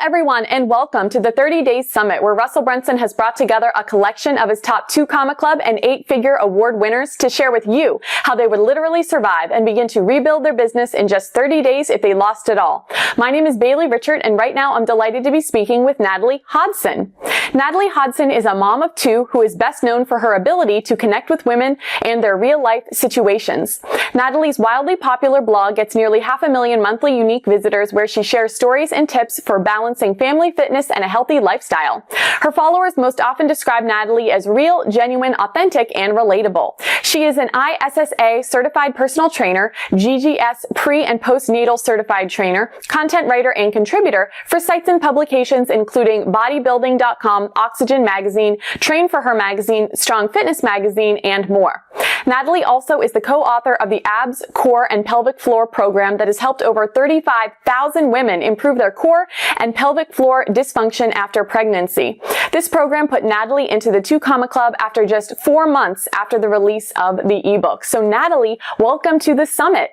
everyone, and welcome to the 30 Days Summit, where Russell Brunson has brought together a collection of his top 2 Comma Club and 8-figure award winners to share with you how they would literally survive and begin to rebuild their business in just 30 days if they lost it all. My name is Bailey Richard, and right now I'm delighted to be speaking with Natalie Hodson. Natalie Hodson is a mom of 2 who is best known for her ability to connect with women and their real-life situations. Natalie's wildly popular blog gets nearly 500,000 monthly unique visitors, where she shares stories and tips for balancing family, fitness, and a healthy lifestyle. Her followers most often describe Natalie as real, genuine, authentic, and relatable. She is an ISSA certified personal trainer, GGS pre- and postnatal certified trainer, content writer, and contributor for sites and publications including bodybuilding.com, Oxygen Magazine, Train for Her Magazine, Strong Fitness Magazine, and more. Natalie also is the co-author of the Abs, Core, and Pelvic Floor program that has helped over 35,000 women improve their core and pelvic floor dysfunction after pregnancy. This program put Natalie into the 2 Comma Club after just 4 months after the release of the ebook. So Natalie, welcome to the summit.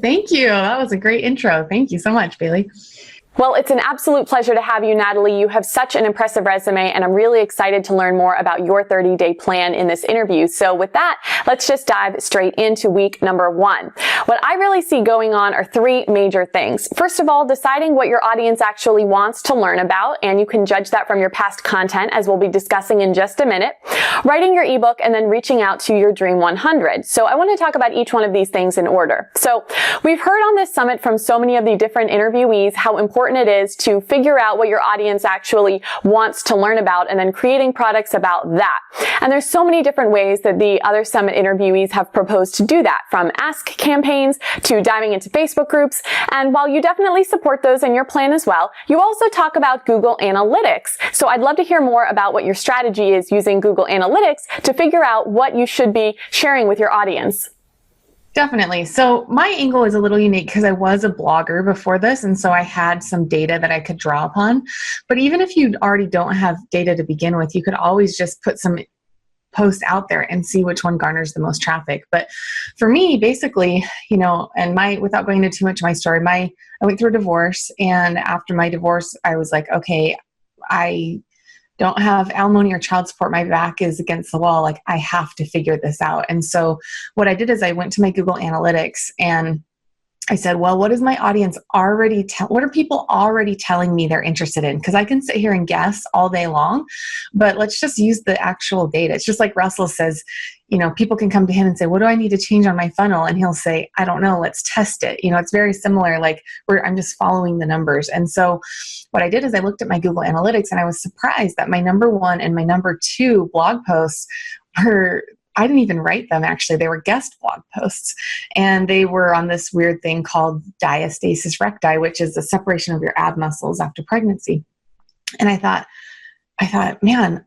Thank you. That was a great intro. Thank you so much, Bailey. Well, it's an absolute pleasure to have you, Natalie. You have such an impressive resume, and I'm really excited to learn more about your 30-day plan in this interview. So with that, let's just dive straight into week number 1. What I really see going on are 3 major things. First of all, deciding what your audience actually wants to learn about, and you can judge that from your past content, as we'll be discussing in just a minute. Writing your ebook, and then reaching out to your Dream 100. So I want to talk about each one of these things in order. So we've heard on this summit from so many of the different interviewees how important it is to figure out what your audience actually wants to learn about and then creating products about that. And there's so many different ways that the other summit interviewees have proposed to do that, from ask campaigns to diving into Facebook groups. And while you definitely support those in your plan as well, you also talk about Google Analytics. So I'd love to hear more about what your strategy is using Google Analytics to figure out what you should be sharing with your audience. Definitely. So my angle is a little unique because I was a blogger before this, and so I had some data that I could draw upon. But even if you already don't have data to begin with, you could always just put some posts out there and see which one garners the most traffic. But for me, basically, and without going into too much of my story, I went through a divorce, and after my divorce, I was like, okay, I don't have alimony or child support. My back is against the wall. Like, I have to figure this out. And so what I did is I went to my Google Analytics and I said, well, what is my audience already what are people already telling me they're interested in? Because I can sit here and guess all day long, but let's just use the actual data. It's just like Russell says, people can come to him and say, what do I need to change on my funnel? And he'll say, I don't know, let's test it. It's very similar, like I'm just following the numbers. And so what I did is I looked at my Google Analytics, and I was surprised that my number 1 and my number 2 blog posts I didn't even write them, actually. They were guest blog posts, and they were on this weird thing called diastasis recti, which is the separation of your ab muscles after pregnancy. And I thought, man,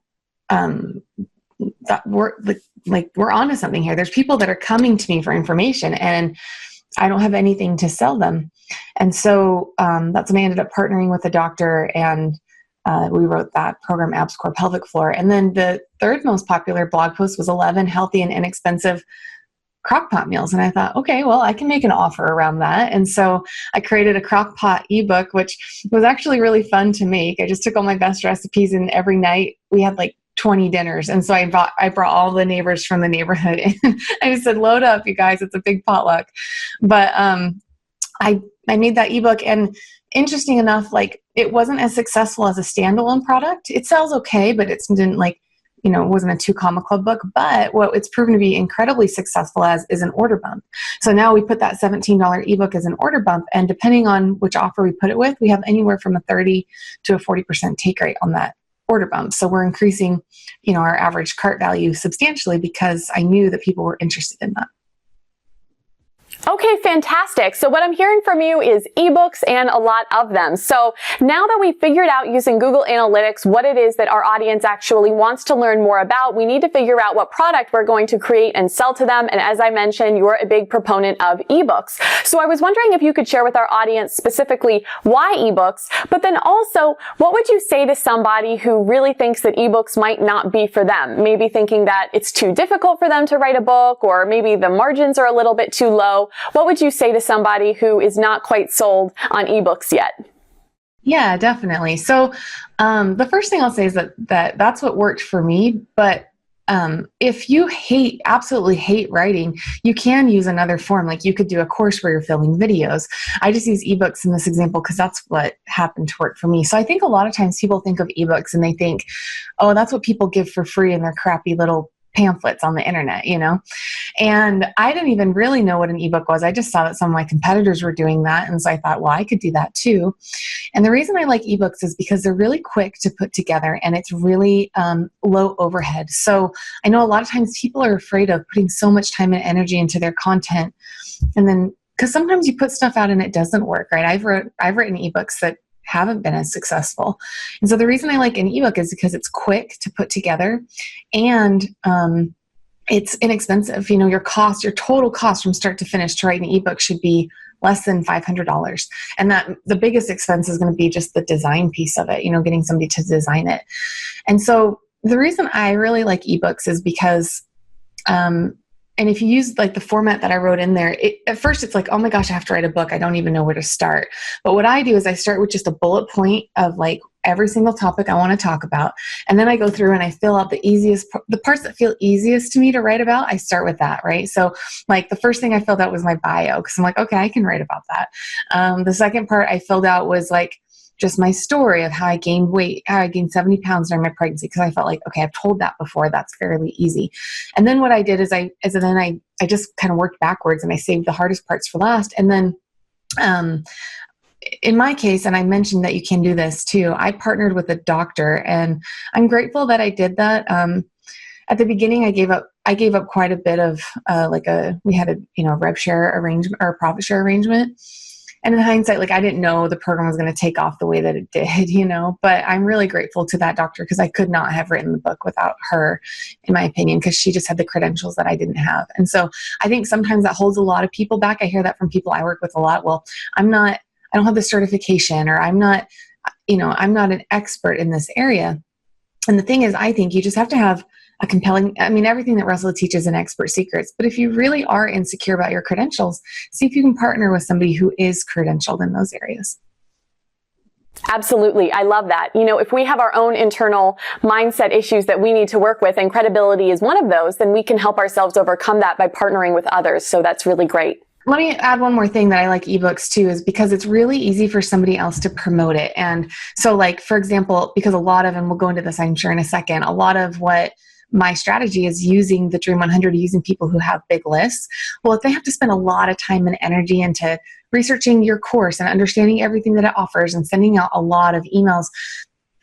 that we're onto something here. There's people that are coming to me for information, and I don't have anything to sell them. And so that's when I ended up partnering with a doctor, and we wrote that program, Abs, Core, Pelvic Floor. And then the 3rd most popular blog post was 11 healthy and inexpensive crockpot meals. And I thought, okay, well, I can make an offer around that. And so I created a crockpot ebook, which was actually really fun to make. I just took all my best recipes, and every night we had like 20 dinners. And so I brought all the neighbors from the neighborhood, and I just said, load up, you guys, it's a big potluck. But I made that ebook, and interesting enough, it wasn't as successful as a standalone product. It sells okay, but it didn't it wasn't a 2 Comma Club book. But what it's proven to be incredibly successful as is an order bump. So now we put that $17 ebook as an order bump, and depending on which offer we put it with, we have anywhere from a 30 to a 40% take rate on that order bump. So we're increasing, our average cart value substantially because I knew that people were interested in that. Okay, fantastic. So what I'm hearing from you is ebooks and a lot of them. So now that we've figured out using Google Analytics what it is that our audience actually wants to learn more about, we need to figure out what product we're going to create and sell to them. And as I mentioned, you're a big proponent of ebooks. So I was wondering if you could share with our audience specifically why ebooks, but then also what would you say to somebody who really thinks that ebooks might not be for them? Maybe thinking that it's too difficult for them to write a book, or maybe the margins are a little bit too low. What would you say to somebody who is not quite sold on ebooks yet? Yeah, definitely. So, the first thing I'll say is that's what worked for me. But if you absolutely hate writing, you can use another form. Like you could do a course where you're filming videos. I just use ebooks in this example because that's what happened to work for me. So I think a lot of times people think of ebooks and they think, oh, that's what people give for free in their crappy little pamphlets on the internet, And I didn't even really know what an ebook was. I just saw that some of my competitors were doing that. And so I thought, well, I could do that too. And the reason I like ebooks is because they're really quick to put together and it's really low overhead. So I know a lot of times people are afraid of putting so much time and energy into their content. And then, because sometimes you put stuff out and it doesn't work, right? I've written ebooks that haven't been as successful. And so the reason I like an ebook is because it's quick to put together and it's inexpensive. Your total cost from start to finish to write an ebook should be less than $500. And that the biggest expense is going to be just the design piece of it, getting somebody to design it. And so the reason I really like ebooks is because, and if you use like the format that I wrote in there, at first it's like, oh my gosh, I have to write a book. I don't even know where to start. But what I do is I start with just a bullet point of like every single topic I want to talk about. And then I go through and I fill out the parts that feel easiest to me to write about. I start with that, right? So like the first thing I filled out was my bio because I'm like, okay, I can write about that. The second part I filled out was like, just my story of how I gained weight, how I gained 70 pounds during my pregnancy, because I felt like, okay, I've told that before. That's fairly easy. And then what I did is I just kind of worked backwards and I saved the hardest parts for last. And then in my case, and I mentioned that you can do this too, I partnered with a doctor and I'm grateful that I did that. At the beginning, I gave up quite a bit of we had a rev share arrangement or a profit share arrangement. And in hindsight, like I didn't know the program was going to take off the way that it did, but I'm really grateful to that doctor because I could not have written the book without her, in my opinion, because she just had the credentials that I didn't have. And so I think sometimes that holds a lot of people back. I hear that from people I work with a lot. Well, I don't have the certification, or I'm not an expert in this area. And the thing is, I think you just have to have a compelling, everything that Russell teaches in Expert Secrets, but if you really are insecure about your credentials, see if you can partner with somebody who is credentialed in those areas. Absolutely. I love that. If we have our own internal mindset issues that we need to work with, and credibility is one of those, then we can help ourselves overcome that by partnering with others. So that's really great. Let me add one more thing that I like ebooks too, is because it's really easy for somebody else to promote it. And so like, for example, because and we'll go into this, I'm sure in a second, a lot of what my strategy is using the Dream 100, using people who have big lists. Well, if they have to spend a lot of time and energy into researching your course and understanding everything that it offers and sending out a lot of emails,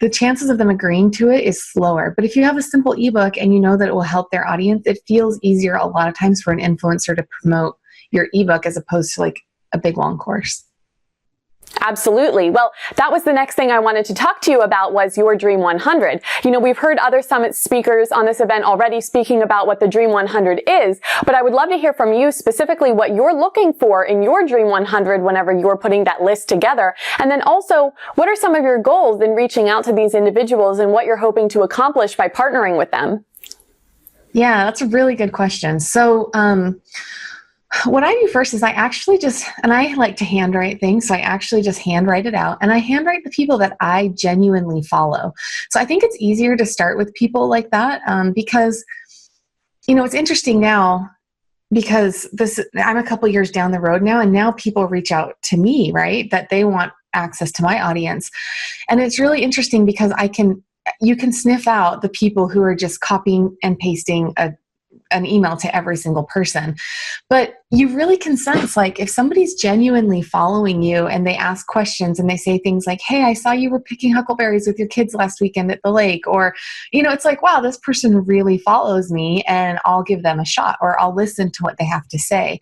the chances of them agreeing to it is slower. But if you have a simple ebook and you know that it will help their audience, it feels easier a lot of times for an influencer to promote your ebook as opposed to like a big long course. Absolutely. Well, that was the next thing I wanted to talk to you about was your Dream 100. We've heard other summit speakers on this event already speaking about what the Dream 100 is, but I would love to hear from you specifically what you're looking for in your Dream 100 whenever you're putting that list together. And then also, what are some of your goals in reaching out to these individuals and what you're hoping to accomplish by partnering with them? Yeah, that's a really good question. So, what I do first is I like to handwrite things. So I actually just handwrite it out and I handwrite the people that I genuinely follow. So I think it's easier to start with people like that because, it's interesting now because I'm a couple years down the road now, and now people reach out to me, right? That they want access to my audience. And it's really interesting because you can sniff out the people who are just copying and pasting an email to every single person. But you really can sense, like, if somebody's genuinely following you and they ask questions and they say things like, hey, I saw you were picking huckleberries with your kids last weekend at the lake, or, it's like, wow, this person really follows me and I'll give them a shot, or I'll listen to what they have to say.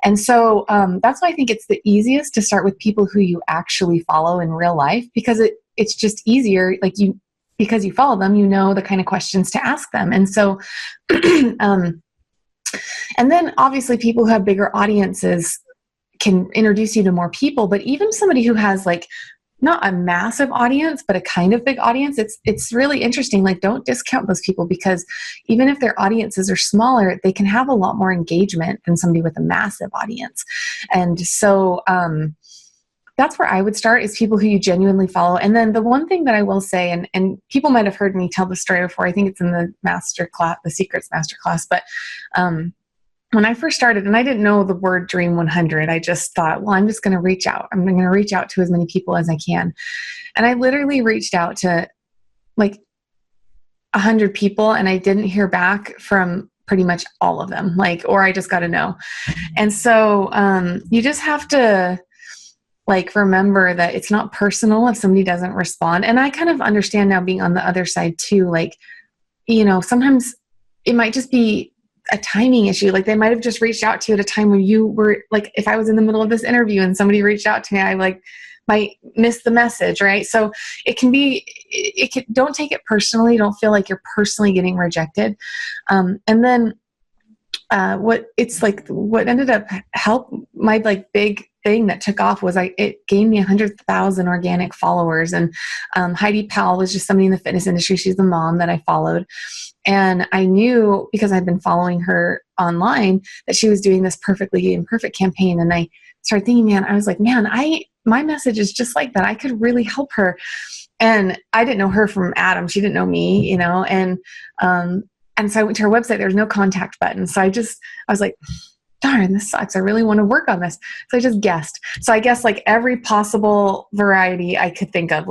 And so that's why I think it's the easiest to start with people who you actually follow in real life, because it's just easier. Because you follow them, the kind of questions to ask them. And so, and then obviously people who have bigger audiences can introduce you to more people, but even somebody who has like not a massive audience, but a kind of big audience, it's really interesting. Like, don't discount those people, because even if their audiences are smaller, they can have a lot more engagement than somebody with a massive audience. And so, that's where I would start, is people who you genuinely follow. And then the one thing that I will say, and people might have heard me tell the story before, I think it's in the master class, the secrets master class, but when I first started, and I didn't know the word Dream 100, I just thought, well, I'm just going to reach out. I'm going to reach out to as many people as I can. And I literally reached out to like 100 people, and I didn't hear back from pretty much all of them, or I just got to know. And so you just have to remember that it's not personal if somebody doesn't respond. And I kind of understand now, being on the other side too, sometimes it might just be a timing issue. They might have just reached out to you at a time when you were if I was in the middle of this interview and somebody reached out to me, I might miss the message, right? So don't take it personally. Don't feel like you're personally getting rejected. And then what ended up my big thing that took off was it gained me 100,000 organic followers. And Heidi Powell was just somebody in the fitness industry. She's the mom that I followed. And I knew, because I'd been following her online, that she was doing this Perfectly Imperfect campaign. And I started thinking, my message is just like that. I could really help her. And I didn't know her from Adam. She didn't know me, and so I went to her website. There was no contact button. So I was like, darn, this sucks. I really want to work on this. So I just guessed. So I guess every possible variety I could think of,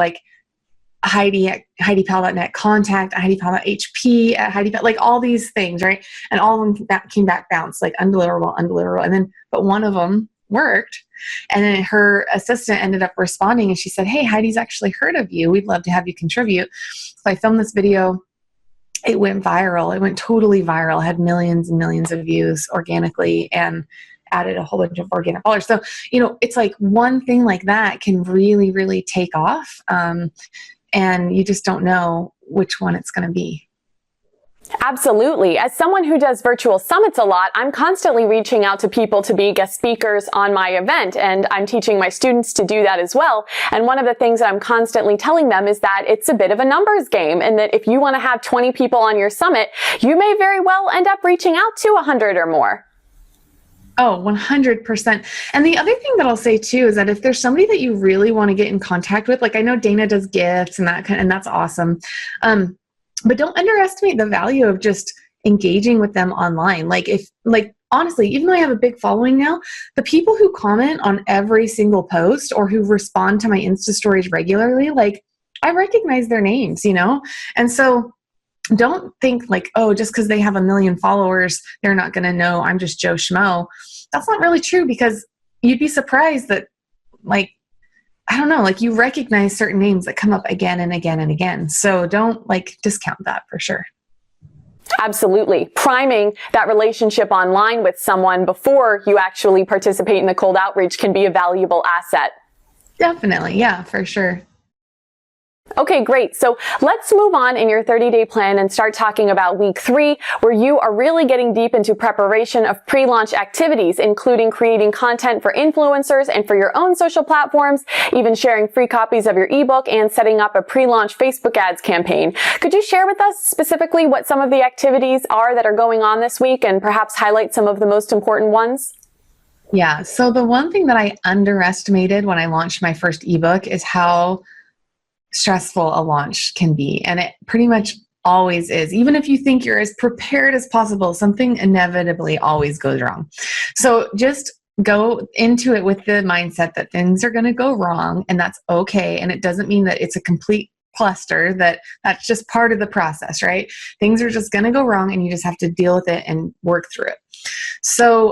Heidi at HeidiPowell.net, contact at HeidiPowell.HP, at HeidiPowell, all these things, right? And all of them came back bounced, undeliverable. And then, but one of them worked. And then her assistant ended up responding, and she said, hey, Heidi's actually heard of you. We'd love to have you contribute. So I filmed this video. It went viral. It went totally viral. It had millions and millions of views organically, and added a whole bunch of organic followers. So, it's one thing like that can really, really take off. And you just don't know which one it's going to be. Absolutely. As someone who does virtual summits a lot, I'm constantly reaching out to people to be guest speakers on my event, and I'm teaching my students to do that as well. And one of the things that I'm constantly telling them is that it's a bit of a numbers game, and that if you want to have 20 people on your summit, you may very well end up reaching out to 100 or more. Oh, 100%. And the other thing that I'll say too is that if there's somebody that you really want to get in contact with, I know Dana does gifts and and that's awesome. But don't underestimate the value of just engaging with them online. Honestly, even though I have a big following now, the people who comment on every single post or who respond to my Insta stories regularly, I recognize their names, And so don't think just because they have 1 million followers, they're not going to know I'm just Joe Schmo. That's not really true, because you'd be surprised that I don't know, you recognize certain names that come up again and again and again. So don't discount that for sure. Absolutely. Priming that relationship online with someone before you actually participate in the cold outreach can be a valuable asset. Definitely. Yeah, for sure. Okay, great. So let's move on in your 30-day plan and start talking about week 3, where you are really getting deep into preparation of pre-launch activities, including creating content for influencers and for your own social platforms, even sharing free copies of your ebook and setting up a pre-launch Facebook ads campaign. Could you share with us specifically what some of the activities are that are going on this week, and perhaps highlight some of the most important ones? Yeah. So the one thing that I underestimated when I launched my first ebook is how stressful a launch can be. And it pretty much always is. Even if you think you're as prepared as possible, something inevitably always goes wrong. So just go into it with the mindset that things are going to go wrong, and that's okay. And it doesn't mean that it's a complete cluster, that's just part of the process, right? Things are just going to go wrong, and you just have to deal with it and work through it. So,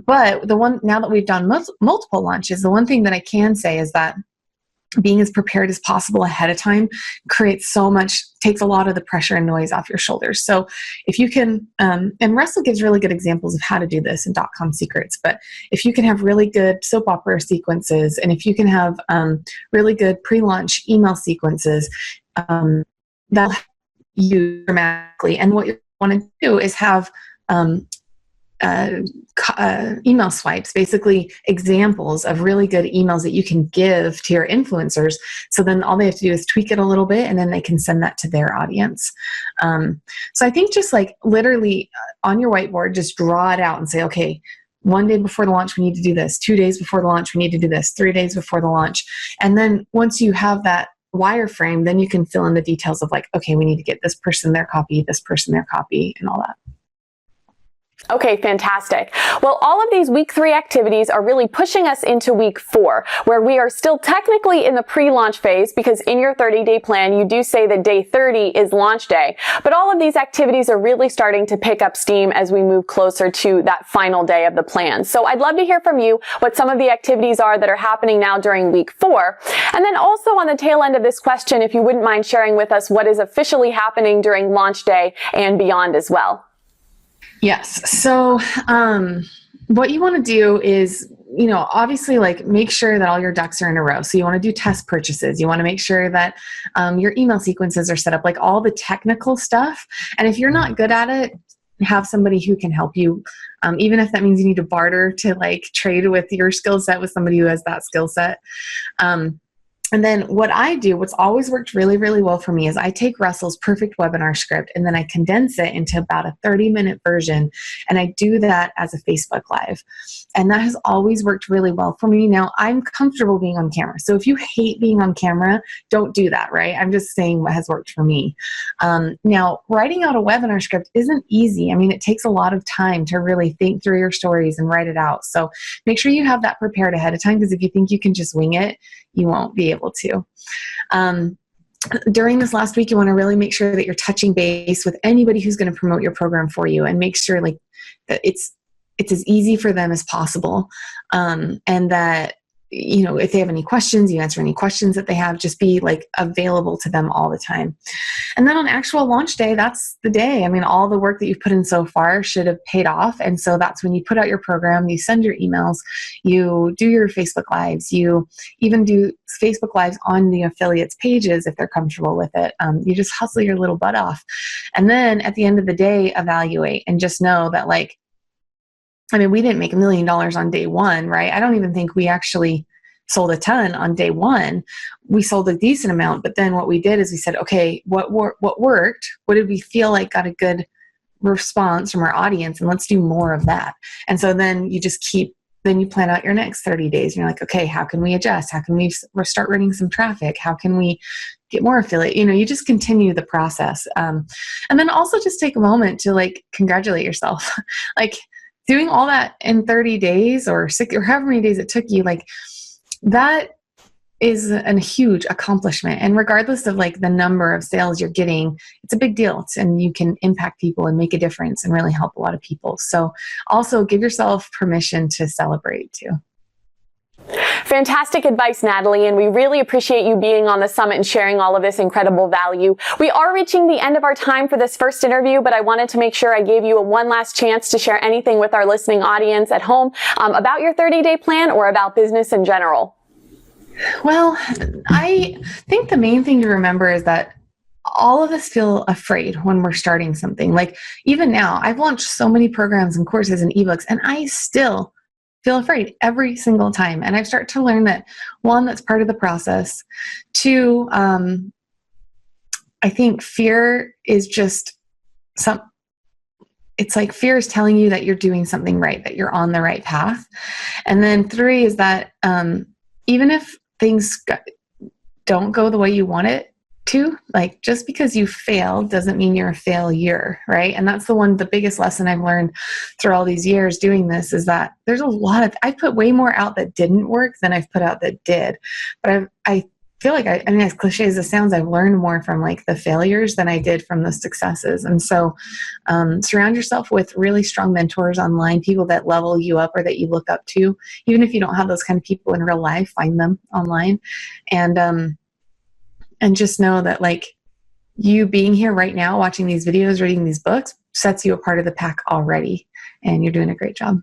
but now that we've done multiple launches, the one thing that I can say is that being as prepared as possible ahead of time takes a lot of the pressure and noise off your shoulders. So if you can, and Russell gives really good examples of how to do this in .com Secrets, but if you can have really good soap opera sequences, and if you can have really good pre-launch email sequences, that'll help you dramatically. And what you want to do is have email swipes, basically examples of really good emails that you can give to your influencers. So then all they have to do is tweak it a little bit, and then they can send that to their audience. So I think just literally on your whiteboard, just draw it out and say, okay, 1 day before the launch, we need to do this. 2 days before the launch, we need to do this. 3 days before the launch. And then once you have that wireframe, then you can fill in the details of like, okay, we need to get this person their copy, this person their copy, and all that. Okay, fantastic. Well, all of these week 3 activities are really pushing us into week 4, where we are still technically in the pre-launch phase, because in your 30-day plan, you do say that day 30 is launch day. But all of these activities are really starting to pick up steam as we move closer to that final day of the plan. So I'd love to hear from you what some of the activities are that are happening now during week 4. And then also on the tail end of this question, if you wouldn't mind sharing with us what is officially happening during launch day and beyond as well. Yes. So what you want to do is, obviously like make sure that all your ducks are in a row. So you want to do test purchases. You want to make sure that your email sequences are set up, like all the technical stuff. And if you're not good at it, have somebody who can help you, even if that means you need to barter to like trade with your skill set with somebody who has that skill set. And then what I do, what's always worked really, really well for me is I take Russell's perfect webinar script and then I condense it into about a 30-minute version. And I do that as a Facebook Live. And that has always worked really well for me. Now, I'm comfortable being on camera. So if you hate being on camera, don't do that, right? I'm just saying what has worked for me. Now, writing out a webinar script isn't easy. I mean, it takes a lot of time to really think through your stories and write it out. So make sure you have that prepared ahead of time, because if you think you can just wing it, you won't be able to. During this last week, you want to really make sure that you're touching base with anybody who's going to promote your program for you, and make sure like that it's as easy for them as possible. And that, if they have any questions, you answer any questions that they have, just be like available to them all the time. And then on actual launch day, that's the day. I mean, all the work that you've put in so far should have paid off. And so that's when you put out your program, you send your emails, you do your Facebook Lives, you even do Facebook Lives on the affiliates pages if they're comfortable with it. You just hustle your little butt off. And then at the end of the day, evaluate and just know that we didn't make $1 million on day 1, right? I don't even think we actually sold a ton on day 1. We sold a decent amount, but then what we did is we said, okay, what worked? What did we feel like got a good response from our audience? And let's do more of that. And so then you just then you plan out your next 30 days. And you're like, okay, how can we adjust? How can we start running some traffic? How can we get more affiliate? You just continue the process. And then also just take a moment to congratulate yourself. Doing all that in 30 days or however many days it took you, that is a huge accomplishment. And regardless of the number of sales you're getting, it's a big deal. And you can impact people and make a difference and really help a lot of people. So also give yourself permission to celebrate too. Fantastic advice, Natalie, and we really appreciate you being on the summit and sharing all of this incredible value. We are reaching the end of our time for this first interview, but I wanted to make sure I gave you one last chance to share anything with our listening audience at home about your 30-day plan or about business in general. Well, I think the main thing to remember is that all of us feel afraid when we're starting something. Even now, I've launched so many programs and courses and ebooks, and I still feel afraid every single time. And I've started to learn that, 1, that's part of the process. 2, I think fear is just it's like fear is telling you that you're doing something right, that you're on the right path. And then 3 is that even if things don't go the way you want it to, just because you failed doesn't mean you're a failure, right? And that's the biggest lesson I've learned through all these years doing this is that there's I put way more out that didn't work than I've put out that did. But I feel like, as cliche as it sounds, I've learned more from the failures than I did from the successes. And so surround yourself with really strong mentors online, people that level you up or that you look up to. Even if you don't have those kind of people in real life, find them online. And just know that you being here right now, watching these videos, reading these books, sets you a part of the pack already. And you're doing a great job.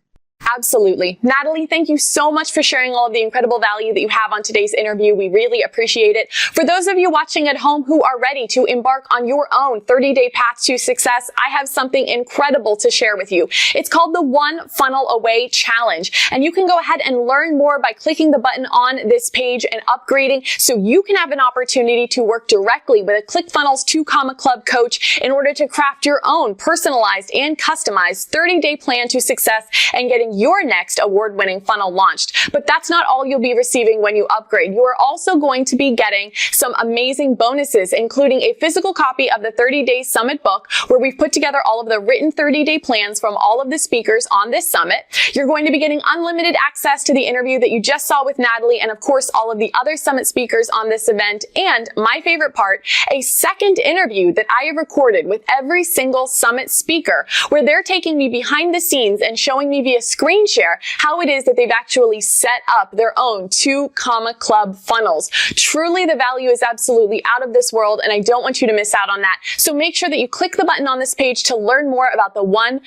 Absolutely. Natalie, thank you so much for sharing all of the incredible value that you have on today's interview. We really appreciate it. For those of you watching at home who are ready to embark on your own 30-day path to success, I have something incredible to share with you. It's called the One Funnel Away Challenge. And you can go ahead and learn more by clicking the button on this page and upgrading so you can have an opportunity to work directly with a ClickFunnels 2 Club coach in order to craft your own personalized and customized 30-day plan to success and getting getting your next award-winning funnel launched. But that's not all you'll be receiving when you upgrade. You are also going to be getting some amazing bonuses, including a physical copy of the 30-day summit book, where we've put together all of the written 30-day plans from all of the speakers on this summit. You're going to be getting unlimited access to the interview that you just saw with Natalie, and of course all of the other summit speakers on this event, and my favorite part, a second interview that I have recorded with every single summit speaker, where they're taking me behind the scenes and showing me via screen share how it is that they've actually set up their own 2 Comma Club funnels. Truly, the value is absolutely out of this world, and I don't want you to miss out on that. So make sure that you click the button on this page to learn more about the One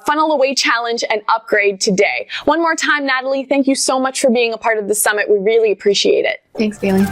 Funnel Away Challenge and upgrade today. One more time, Natalie, thank you so much for being a part of the summit. We really appreciate it. Thanks, Bailey.